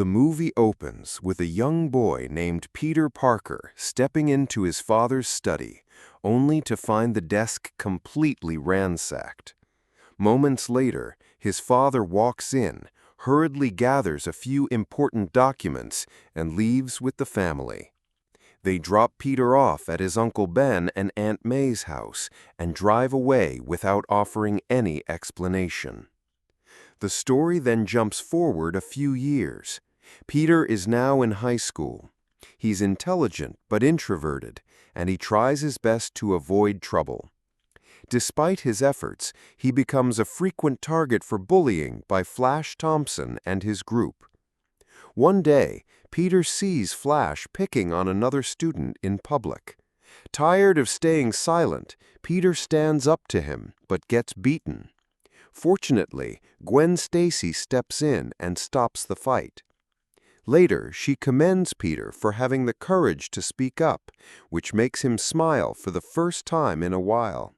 The movie opens with a young boy named Peter Parker stepping into his father's study, only to find the desk completely ransacked. Moments later, his father walks in, hurriedly gathers a few important documents, and leaves with the family. They drop Peter off at his Uncle Ben and Aunt May's house and drive away without offering any explanation. The story then jumps forward a few years. Peter is now in high school. He's intelligent but introverted, and he tries his best to avoid trouble. Despite his efforts, he becomes a frequent target for bullying by Flash Thompson and his group. One day, Peter sees Flash picking on another student in public. Tired of staying silent, Peter stands up to him but gets beaten. Fortunately, Gwen Stacy steps in and stops the fight. Later, she commends Peter for having the courage to speak up, which makes him smile for the first time in a while.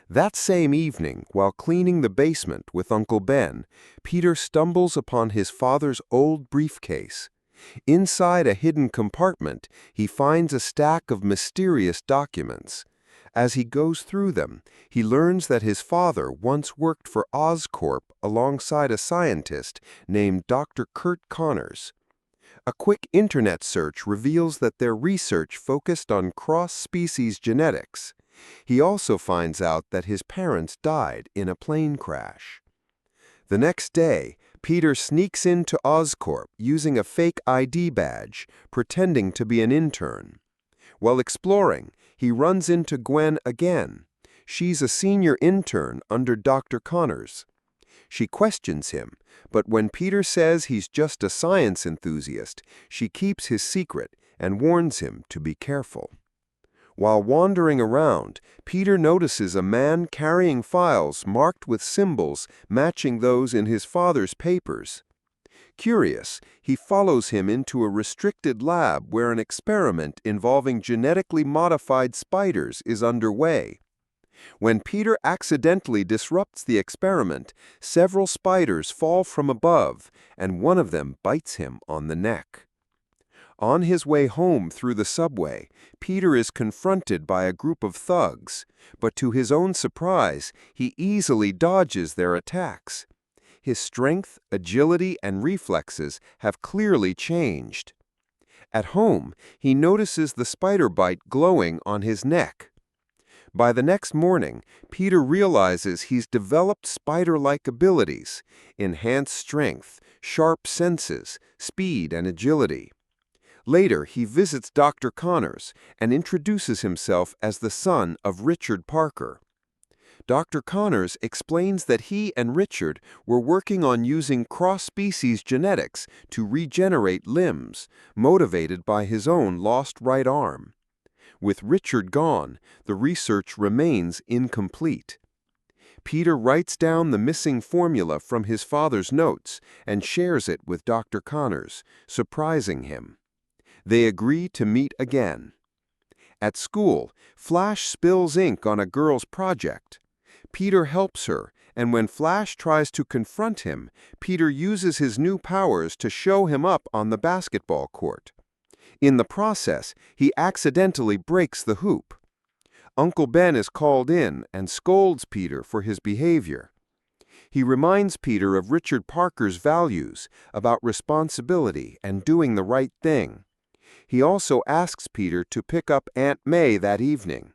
That same evening, while cleaning the basement with Uncle Ben, Peter stumbles upon his father's old briefcase. Inside a hidden compartment, he finds a stack of mysterious documents. As he goes through them, he learns that his father once worked for Oscorp alongside a scientist named Dr. Curt Connors. A quick internet search reveals that their research focused on cross-species genetics. He also finds out that his parents died in a plane crash. The next day, Peter sneaks into Oscorp using a fake ID badge, pretending to be an intern. While exploring, he runs into Gwen again. She's a senior intern under Dr. Connors. She questions him, but when Peter says he's just a science enthusiast, she keeps his secret and warns him to be careful. While wandering around, Peter notices a man carrying files marked with symbols matching those in his father's papers. Curious, he follows him into a restricted lab where an experiment involving genetically modified spiders is underway. When Peter accidentally disrupts the experiment, several spiders fall from above, and one of them bites him on the neck. On his way home through the subway, Peter is confronted by a group of thugs, but to his own surprise, he easily dodges their attacks. His strength, agility, and reflexes have clearly changed. At home, he notices the spider bite glowing on his neck. By the next morning, Peter realizes he's developed spider-like abilities: enhanced strength, sharp senses, speed, and agility. Later, he visits Dr. Connors and introduces himself as the son of Richard Parker. Dr. Connors explains that he and Richard were working on using cross-species genetics to regenerate limbs, motivated by his own lost right arm. With Richard gone, the research remains incomplete. Peter writes down the missing formula from his father's notes and shares it with Dr. Connors, surprising him. They agree to meet again. At school, Flash spills ink on a girl's project. Peter helps her, and when Flash tries to confront him, Peter uses his new powers to show him up on the basketball court. In the process, he accidentally breaks the hoop. Uncle Ben is called in and scolds Peter for his behavior. He reminds Peter of Richard Parker's values about responsibility and doing the right thing. He also asks Peter to pick up Aunt May that evening.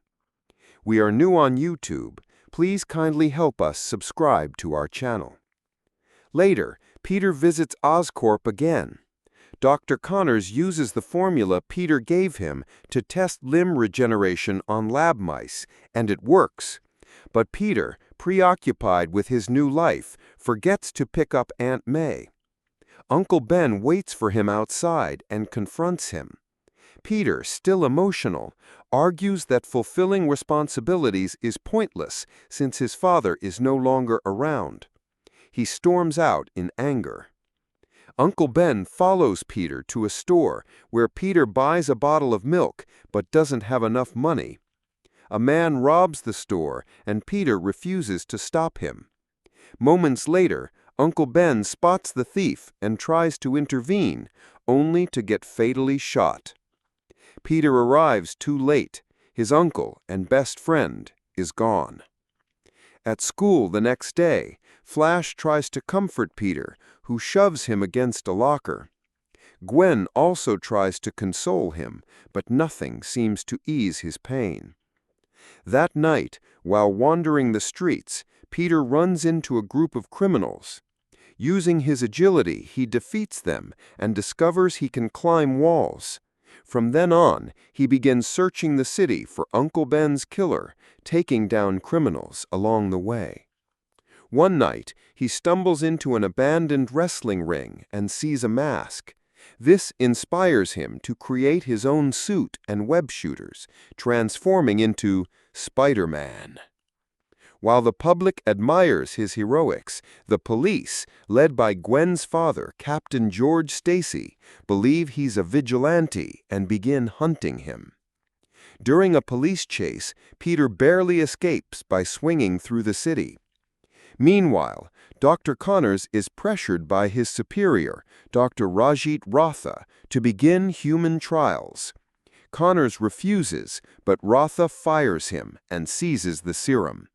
We are new on YouTube. Please kindly help us subscribe to our channel. Later, Peter visits Oscorp again. Dr. Connors uses the formula Peter gave him to test limb regeneration on lab mice, and it works. But Peter, preoccupied with his new life, forgets to pick up Aunt May. Uncle Ben waits for him outside and confronts him. Peter, still emotional, argues that fulfilling responsibilities is pointless since his father is no longer around. He storms out in anger. Uncle Ben follows Peter to a store where Peter buys a bottle of milk but doesn't have enough money. A man robs the store and Peter refuses to stop him. Moments later, Uncle Ben spots the thief and tries to intervene, only to get fatally shot. Peter arrives too late. His uncle and best friend is gone. At school the next day, Flash tries to comfort Peter, who shoves him against a locker. Gwen also tries to console him, but nothing seems to ease his pain. That night, while wandering the streets, Peter runs into a group of criminals. Using his agility, he defeats them and discovers he can climb walls. From then on, he begins searching the city for Uncle Ben's killer, taking down criminals along the way. One night, he stumbles into an abandoned wrestling ring and sees a mask. This inspires him to create his own suit and web shooters, transforming into Spider-Man. While the public admires his heroics, the police, led by Gwen's father, Captain George Stacy, believe he's a vigilante and begin hunting him. During a police chase, Peter barely escapes by swinging through the city. Meanwhile, Dr. Connors is pressured by his superior, Dr. Rajit Ratha, to begin human trials. Connors refuses, but Ratha fires him and seizes the serum.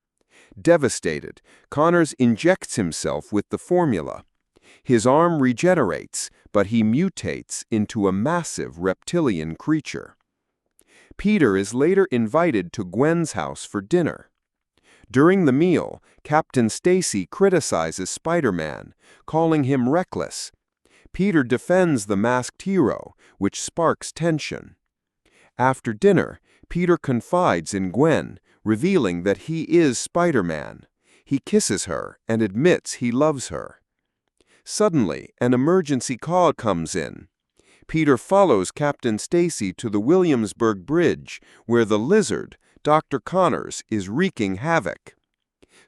Devastated, Connors injects himself with the formula. His arm regenerates, but he mutates into a massive reptilian creature. Peter is later invited to Gwen's house for dinner. During the meal, Captain Stacy criticizes Spider-Man, calling him reckless. Peter defends the masked hero, which sparks tension. After dinner, Peter confides in Gwen, revealing that he is Spider-Man. He kisses her and admits he loves her. Suddenly, an emergency call comes in. Peter follows Captain Stacy to the Williamsburg Bridge, where the lizard, Dr. Connors, is wreaking havoc.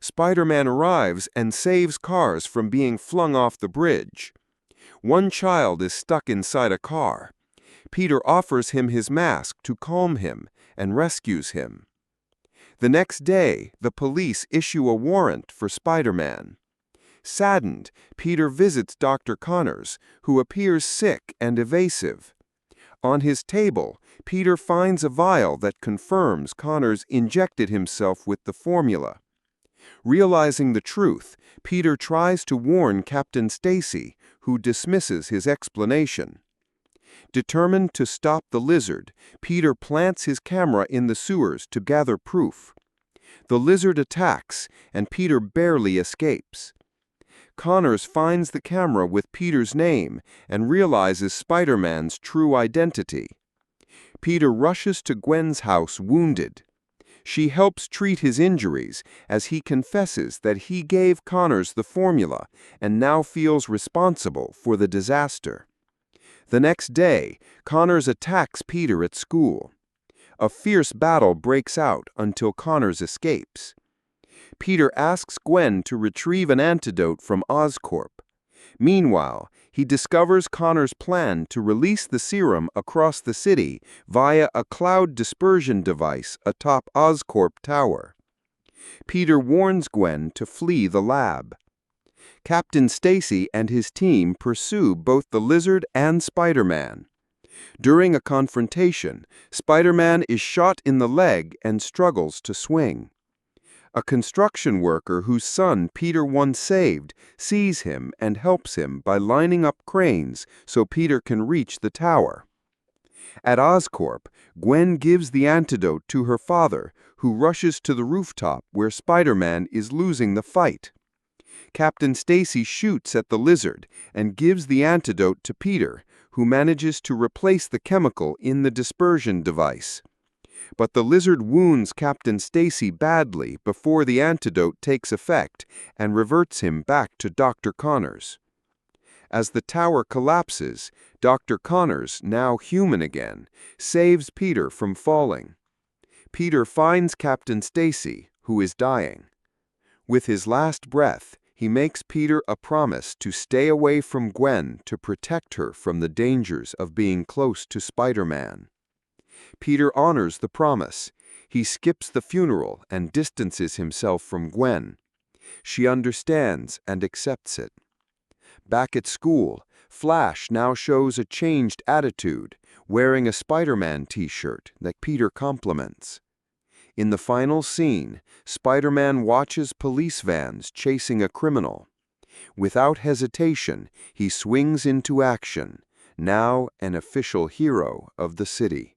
Spider-Man arrives and saves cars from being flung off the bridge. One child is stuck inside a car. Peter offers him his mask to calm him and rescues him. The next day, the police issue a warrant for Spider-Man. Saddened, Peter visits Dr. Connors, who appears sick and evasive. On his table, Peter finds a vial that confirms Connors injected himself with the formula. Realizing the truth, Peter tries to warn Captain Stacy, who dismisses his explanation. Determined to stop the lizard, Peter plants his camera in the sewers to gather proof. The lizard attacks, and Peter barely escapes. Connors finds the camera with Peter's name and realizes Spider-Man's true identity. Peter rushes to Gwen's house wounded. She helps treat his injuries as he confesses that he gave Connors the formula and now feels responsible for the disaster. The next day, Connors attacks Peter at school. A fierce battle breaks out until Connors escapes. Peter asks Gwen to retrieve an antidote from Oscorp. Meanwhile, he discovers Connors' plan to release the serum across the city via a cloud dispersion device atop Oscorp Tower. Peter warns Gwen to flee the lab. Captain Stacy and his team pursue both the lizard and Spider-Man. During a confrontation, Spider-Man is shot in the leg and struggles to swing. A construction worker whose son Peter once saved sees him and helps him by lining up cranes so Peter can reach the tower. At Oscorp, Gwen gives the antidote to her father, who rushes to the rooftop where Spider-Man is losing the fight. Captain Stacy shoots at the lizard and gives the antidote to Peter, who manages to replace the chemical in the dispersion device. But the lizard wounds Captain Stacy badly before the antidote takes effect and reverts him back to Dr. Connors. As the tower collapses, Dr. Connors, now human again, saves Peter from falling. Peter finds Captain Stacy, who is dying. With his last breath, he makes Peter a promise to stay away from Gwen to protect her from the dangers of being close to Spider-Man. Peter honors the promise. He skips the funeral and distances himself from Gwen. She understands and accepts it. Back at school, Flash now shows a changed attitude, wearing a Spider-Man t-shirt that Peter compliments. In the final scene, Spider-Man watches police vans chasing a criminal. Without hesitation, he swings into action, now an official hero of the city.